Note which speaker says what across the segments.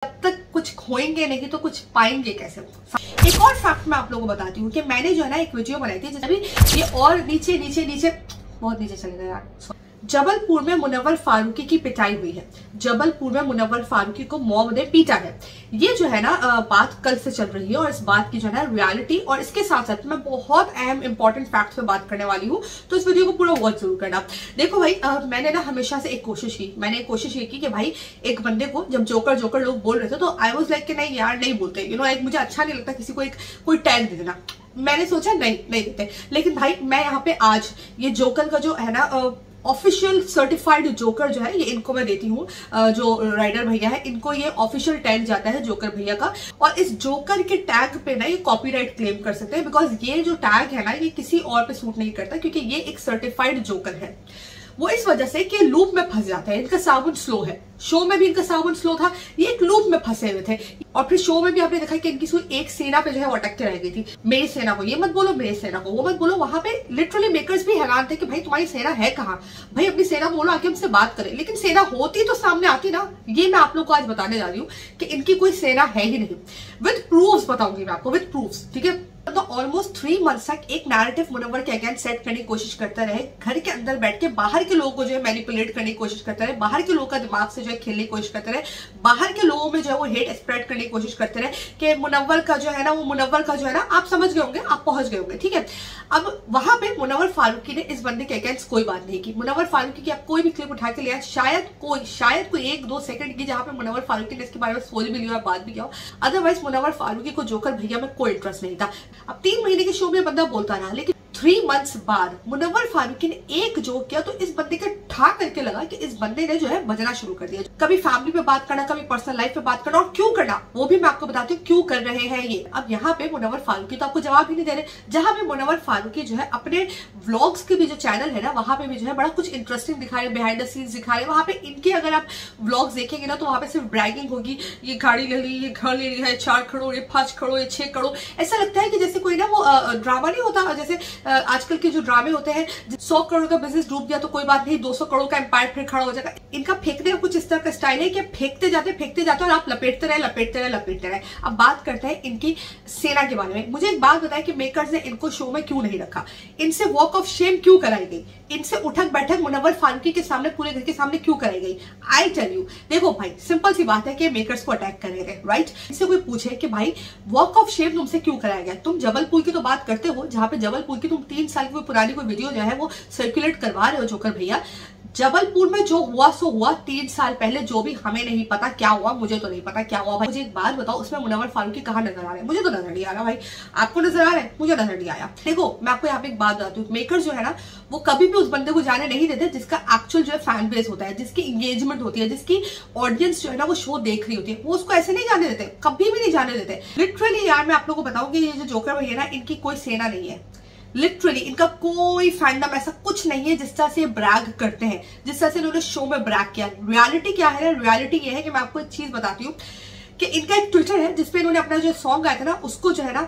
Speaker 1: जब तक कुछ खोएंगे नहीं तो कुछ पाएंगे कैसे। एक और फैक्ट मैं आप लोगों को बताती हूँ कि मैंने जो है ना एक वीडियो बनाई थी जिसमें ये और नीचे नीचे नीचे बहुत नीचे चले गए यार। जबलपुर में मुनव्वर फारूकी की पिटाई हुई है। जबलपुर में मुनव्वर फारूकी को मॉब ने पीटा है। ये जो है ना बात कल से चल रही है और इस बात की जो है ना रियलिटी और इसके साथ साथ मैं बहुत अहम इंपॉर्टेंट फैक्ट्स पे बात करने वाली हूँ, तो इस वीडियो को पूरा वॉच जरूर करना। देखो भाई मैंने ना हमेशा से एक कोशिश की, मैंने कोशिश ये की कि भाई एक बंदे को जब जोकर जोकर लोग बोल रहे थे तो आई वाज लाइक कि नहीं यार नहीं बोलते, एक मुझे अच्छा नहीं लगता किसी को एक कोई टैग दे देना। मैंने सोचा नहीं देते, लेकिन भाई मैं यहाँ पे आज ये जोकर का जो है ना ऑफिशियल सर्टिफाइड जोकर जो है ये इनको मैं देती हूँ, जो राइडर भैया है इनको ये ऑफिशियल टैग जाता है जोकर भैया का, और इस जोकर के टैग पे ना ये कॉपीराइट क्लेम कर सकते हैं बिकॉज ये जो टैग है ना ये किसी और पे सूट नहीं करता क्योंकि ये एक सर्टिफाइड जोकर है। वो इस वजह से कि लूप में फंस जाते हैं, इनका साउंड स्लो है। शो में भी इनका साउंड स्लो था, ये एक लूप में फंसे हुए थे और फिर शो में भी आपने देखा कि इनकी सुई एक सेना पे जो है वो अटक के रह गई थी। मेरी सेना को ये मत बोलो, मेरी सेना को वो मत बोलो। वहां पे लिटरली मेकर्स भी हैरान थे कि भाई तुम्हारी सेना है कहाँ, भाई अपनी सेना बोलो आके हमसे बात करें। लेकिन सेना होती तो सामने आती ना। ये मैं आप लोग को आज बताने जा रही हूँ कि इनकी कोई सेना है ही नहीं। विद प्रूफ्स बताऊंगी मैं आपको, विद प्रूफ्स, ठीक है। तो ऑलमोस्ट 3 मंथ्स तक एक नैरेटिव मुनव्वर के अगेंस्ट सेट करने की कोशिश करता रहे, घर के अंदर बैठ के बाहर के लोगों को जो है मैनिपुलेट करने की कोशिश करता रहे, बाहर के लोगों का दिमाग से जो है खेलने की कोशिश करते रहे, बाहर के लोगों में जो है वो हेट स्प्रेड करने की कोशिश करते रहे कि मुनव्वर का जो है ना वो मुनव्वर का जो है ना आप समझ गए होंगे, आप पहुंच गए होंगे, ठीक है। अब वहां पे मुनव्वर फारूकी ने इस बंदे के अगेंस्ट कोई बात नहीं की। मुनव्वर फारूकी की आप कोई भी क्लिप उठा के लिया, शायद कोई 1-2 सेकंड की जहां पे मुनव्वर फारूकी ने इसके बारे में सोच भी लिया और बात भी किया। अदरवाइज मुनव्वर फारूकी को जोकर भैया में कोई इंटरेस्ट नहीं था। अब 3 महीने के शो में बंदा बोलता रहा, लेकिन 3 मंथ्स बाद मुनव्वर फारूकी ने एक जोक किया तो इस बंदे के ठा करके लगा कि इस बंदे ने जो है बजना शुरू कर दिया। कभी फैमिली पे बात करना, कभी पर्सनल लाइफ पे बात करना, और क्यों करना वो भी मैं आपको बताती हूँ क्यों कर रहे हैं ये। अब यहाँ पे मुनव्वर फारूकी तो आपको जवाब ही नहीं दे रहे। जहां पे मुनव्वर फारूकी जो है अपने व्लॉग्स के भी जो चैनल है ना वहां पे भी जो है बड़ा कुछ इंटरेस्टिंग दिखा रहे, बिहाइंड द सीन्स दिखा रहे। वहां पे इनके अगर आप व्लॉग्स देखेंगे ना तो वहां पे सिर्फ ब्रैगिंग होगी, ये गाड़ी ले ली, ये घर ले ली है, 4 करोड़, ये 5 करोड़, ये 6 करोड़। ऐसा लगता है कि जैसे कोई ना वो ड्रामा नहीं होता, जैसे आजकल के जो ड्रामे होते हैं 100 करोड़ का बिजनेस डूब गया तो कोई बात नहीं, 200 करोड़ का एम्पायर फिर खड़ा हो जाएगा। इनका फेंकने का कुछ इस तरह का स्टाइल है कि फेंकते जाते और आप लपेटते रहे। अब बात करते हैं इनकी सेना के बारे में। मुझे एक बात बताएं कि मेकर्स ने इनको शो में क्यों नहीं रखा, इनसे वॉक ऑफ शेम क्यों कराई गई, इनसे उठक बैठक मुनव्वर फारूकी के सामने, पूरे घर के सामने क्यों कराई गई। आई टेल यू, देखो भाई सिंपल सी बात है कि मेकर्स को अटैक कर रहे थे, राइट। इससे कोई पूछे कि भाई वॉक ऑफ शेम तुमसे क्यों कराया गया। तुम जबलपुर की तो बात करते हो, जहां पे जबलपुर की तुम 3 साल की पुरानी कोई वीडियो जो है वो सर्कुलेट करवा रहे हो जोकर भैया। जबलपुर में जो हुआ सो हुआ 3 साल पहले, जो भी हमें नहीं पता क्या हुआ, मुझे तो नहीं पता क्या हुआ। भाई मुझे एक बात बताओ, उसमें मुनव्वर फारूकी कहाँ नजर आ रहे हैं? मुझे तो नजर नहीं आ रहा भाई, आपको नजर आ रहा है? मुझे नजर नहीं आया। देखो मैं आपको यहाँ पे एक बात बताती हूँ, मेकर जो है ना वो कभी भी उस बंदे को जाने नहीं देते जिसका एक्चुअल जो है फैन बेस होता है, जिसकी एंगेजमेंट होती है, जिसकी ऑडियंस जो है ना वो शो देख रही होती है, वो उसको ऐसे नहीं जाने देते, कभी भी नहीं जाने देते। लिटरली यार मैं आप लोगों को बताऊंगी ये जो जोकर भैया ना इनकी कोई सेना नहीं है। लिटरली इनका कोई फैंडम ऐसा कुछ नहीं है जिस तरह से ब्रैग करते हैं, जिस तरह से इन्होंने शो में ब्रैग किया। रियलिटी क्या है ना, रियलिटी ये है कि मैं आपको एक चीज बताती हूँ कि इनका एक ट्विटर है जिसपे इन्होंने अपना जो सॉन्ग गाया था ना उसको जो है ना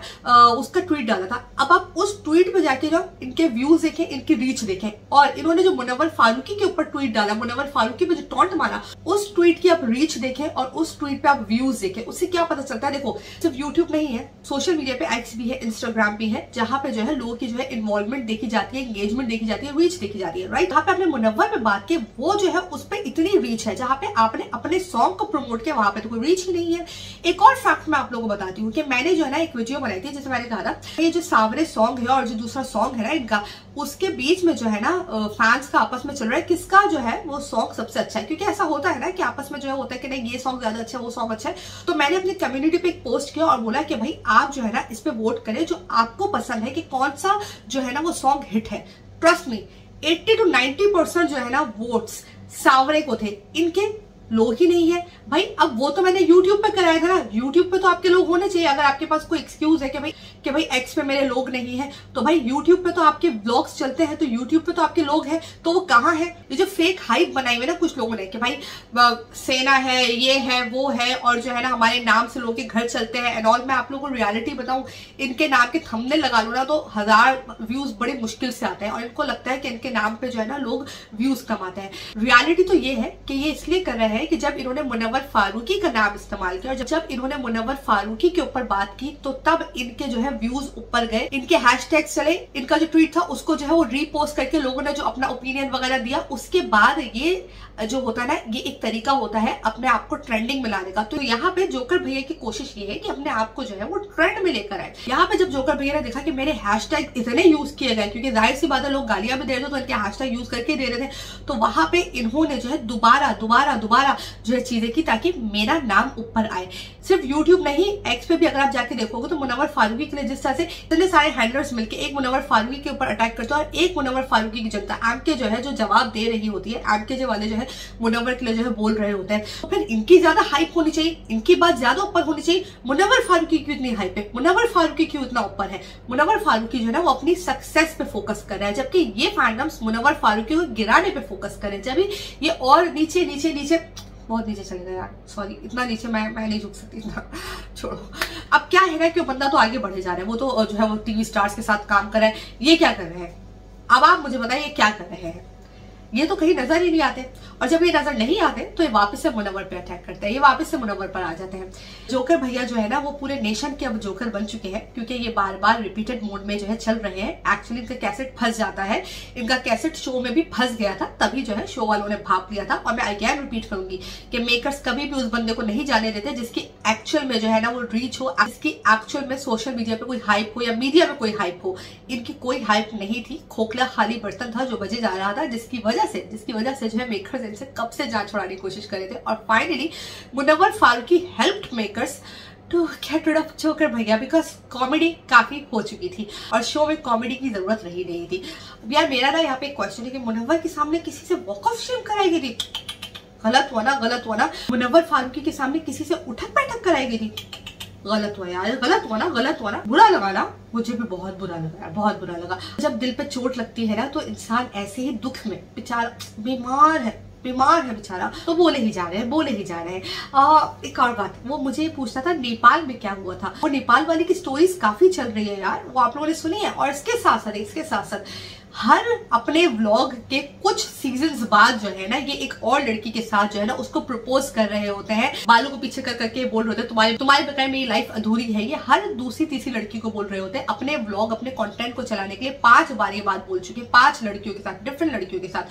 Speaker 1: उसका ट्वीट डाला था। अब आप उस ट्वीट पे जाके जो इनके व्यूज देखें, इनकी रीच देखें, और इन्होंने जो मुनव्वर फारूकी के ऊपर ट्वीट डाला, मुनव्वर फारूकी पे जो टॉन्ट मारा, उस ट्वीट की आप रीच देखें और उस ट्वीट पे आप व्यूज देखें। उससे क्या पता चलता है, देखो सिर्फ यूट्यूब नहीं है, सोशल मीडिया पे एक्स भी है, इंस्टाग्राम भी है, जहां पे जो है लोगों की जो है इन्वॉल्वमेंट देखी जाती है, एंगेजमेंट देखी जाती है, रीच देखी जाती है, राइट। जहां पे आपने मुनव्वर पे बात की वो जो है उस पर इतनी रीच है, जहां पे आपने अपने सॉन्ग को प्रमोट किया वहां पे तो कोई रीच ही नहीं है। एक और फैक्ट मैं आप लोगों को बताती हूँ कि मैंने जो है ना एक वीडियो बनाई थी जिसमें मैंने कहा था ये जो सावरे सॉन्ग है और जो दूसरा सॉन्ग है ना इनका, उसके बीच में जो है ना फैंस का आपस में चल रहा है किसका जो है वो सॉन्ग सबसे अच्छा है। क्योंकि ऐसा होता है ना कि आपस में जो है होता है कि नहीं ये सॉन्ग ज्यादा अच्छा है, वो सॉन्ग अच्छा है। तो मैंने अपनी कम्युनिटी पे एक पोस्ट किया और बोला कि भाई आप जो है ना इस पे वोट करें जो आपको पसंद है कि कौन सा जो है ना वो सॉन्ग हिट है। ट्रस्ट मी 80 to 90% जो है ना वोट्स सावरे को थे, इनके लोग ही नहीं है भाई। अब वो तो मैंने YouTube पे कराया था ना, YouTube पे तो आपके लोग होने चाहिए। अगर आपके पास कोई एक्सक्यूज है कि भाई कि भाई एक्स पे मेरे लोग नहीं है, तो भाई यूट्यूब पे तो आपके व्लॉग्स चलते हैं, तो यूट्यूब पे तो आपके लोग हैं, तो वो कहाँ है? ये जो फेक हाइप बनाई हुई ना कुछ लोगों ने कि भाई सेना है, ये है, वो है, और जो है ना हमारे नाम से लोगों के घर चलते हैं एंड ऑल। मैं आप लोगों को रियलिटी बताऊं, इनके नाम के थंबनेल लगा लो ना तो 1000 व्यूज बड़ी मुश्किल से आते हैं और इनको लगता है कि इनके नाम पे जो है ना लोग व्यूज कमाते हैं। रियलिटी तो ये है कि ये इसलिए कर रहे हैं कि जब इन्होंने मुनव्वर फारूकी का नाम इस्तेमाल किया और जब इन्होंने मुनव्वर फारूकी के ऊपर बात की तो तब इनके जो है व्यूज ऊपर गए, इनके हैशटैग चले, इनका जो ट्वीट था उसको जो है वो रीपोस्ट करके लोगों ने जो अपना ओपिनियन वगैरह दिया। उसके बाद ये जो होता है ना, ये एक तरीका होता है अपने आप को ट्रेंडिंग में लाने का। तो यहाँ पे जोकर भैया की कोशिश ये है कि अपने आप को जो है वो ट्रेंड में लेकर आए। यहाँ पे जब जोकर भैया ने देखा कि मेरे हैशटैग इतने यूज किए गए, क्योंकि जाहिर सी बात है लोग गालियां भी दे रहे थे तो इनके हैशटैग यूज करके दे रहे थे, तो वहां पे इन्होंने जो है दोबारा जो है चीजें की ताकि मेरा नाम ऊपर आए। सिर्फ यूट्यूब नहीं, एक्स पे भी अगर आप जाके देखोगे तो मुनव्वर फारूकी के लिए जिस तरह से इतने सारे हैंडलर्स मिलकर एक मुनव्वर फारूकी के ऊपर अटैक करते हैं और एक मुनव्वर फारूकी की जनता एमके जो है जो जवाब दे रही होती है, एमके जो वाले जो है मुनव्वर के लिए जो है बोल रहे होते हैं, तो फिर इनकी ज्यादा हाइप होनी चाहिए, इनकी बात ज्यादा ऊपर होनी चाहिए। मुनव्वर फारूकी क्यों इतनी हाइप है? मुनव्वर फारूकी क्यों इतना ऊपर है? मुनव्वर फारूकी जो है ना वो अपनी सक्सेस पे फोकस कर रहा है, जबकि ये फैंडम्स मुनव्वर फारूकी को गिराने पे फोकस कर रहे हैं। जब ये और नीचे नीचे नीचे बहुत नीचे चले गए यार, सॉरी, इतना नीचे मैं नहीं झुक सकती इतना, छोड़ो। अब क्या है ना कि बंदा तो आगे बढ़े जा रहा है, वो तो जो है वो टीवी स्टार्स के साथ काम कर रहा है, ये क्या कर रहे हैं? अब आप मुझे बताइए क्या कर रहे हैं? ये तो कहीं नजर ही नहीं आते, और जब ये नजर नहीं आते तो ये वापस से मुनव्वर पे अटैक करते हैं, ये वापस से मुनव्वर पर आ जाते हैं। जोकर भैया जो है ना वो पूरे नेशन के अब जोकर बन चुके हैं, क्योंकि ये बार बार रिपीटेड मोड में जो है चल रहे हैं। एक्चुअली इनका कैसेट फंस जाता है, इनका कैसेट शो में भी फंस गया था, तभी जो है शो वालों ने भाप लिया था। और मैं अगेन रिपीट करूंगी कि मेकर्स कभी भी उस बंदे को नहीं जाने देते जिसकी एक्चुअल में जो है ना वो रीच हो, जिसकी एक्चुअल में सोशल मीडिया पे कोई हाइप हो या मीडिया में कोई हाइप हो। इनकी कोई हाइप नहीं थी, खोखला खाली बर्तन था जो बजे जा रहा था, जिसकी वजह से जो है मेकर्स इनसे कब से जान छुड़ाने की कोशिश कर रहे थे। और finally Munawar Faruqui helped makers to get rid of joker भैया, बिकॉज कॉमेडी काफी हो चुकी थी और शो में कॉमेडी की जरूरत रही नहीं थी। अब यार मेरा ना यहाँ पे एक क्वेश्चन है कि मुनव्वर के सामने किसी से वॉक ऑफ शेम कराई गई थी? गलत हुआ ना। मुनव्वर फारूकी के सामने किसी से उठक बैठक कराई गई थी? गलत हुआ यार, गलत हुआ ना। बुरा लगा ना, मुझे भी बहुत बुरा लगा यार, बहुत बुरा लगा। जब दिल पे चोट लगती है ना तो इंसान ऐसे ही दुख में, बेचारा बीमार है बेचारा, तो बोले ही जा रहे हैं। एक और बात, वो मुझे पूछना था नेपाल में क्या हुआ था। वो नेपाल वाली की स्टोरीज काफी चल रही है यार, वो आप लोगों ने सुनी है। और इसके साथ साथ हर अपने व्लॉग के कुछ सीजन्स बाद जो है ना ये एक और लड़की के साथ जो है ना उसको प्रपोज कर रहे होते हैं, बालों को पीछे कर करके बोल रहे होते हैं तुम्हारे बगैर मेरी लाइफ अधूरी है। ये हर दूसरी तीसरी लड़की को बोल रहे होते हैं अपने व्लॉग, अपने कंटेंट को चलाने के लिए। 5 बार ये बात बोल चुके, 5 लड़कियों के साथ, डिफरेंट लड़कियों के साथ।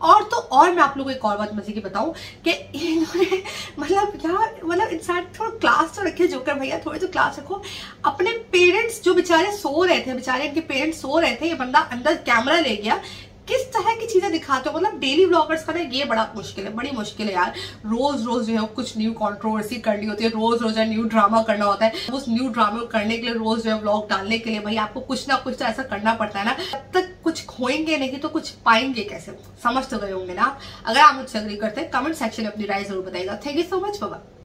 Speaker 1: और मैं आप लोगों को एक और बात मजे की बताऊं कि इन्होंने मतलब इंसान थोड़ा क्लास तो रखे, जोकर भैया थोड़े तो क्लास रखो। अपने पेरेंट्स जो बेचारे सो रहे थे, इनके पेरेंट्स सो रहे थे, ये बंदा अंदर कैमरा ले गया, किस तरह की चीजें दिखाते हो। मतलब डेली व्लॉगर्स का ना ये बड़ी मुश्किल है यार। रोज जो है कुछ न्यू कंट्रोवर्सी करनी होती है, रोज न्यू ड्रामा करना होता है। उस न्यू ड्रामा करने के लिए रोज जो है व्लॉग डालने के लिए भाई आपको कुछ ना कुछ तो ऐसा करना पड़ता है ना। जब तक कुछ खोएंगे नहीं तो कुछ पाएंगे कैसे? समझ तो गए होंगे ना। अगर आप मुझसे एग्री करते हैं कमेंट सेक्शन में अपनी राय जरूर बताइएगा। Thank you so much, bye.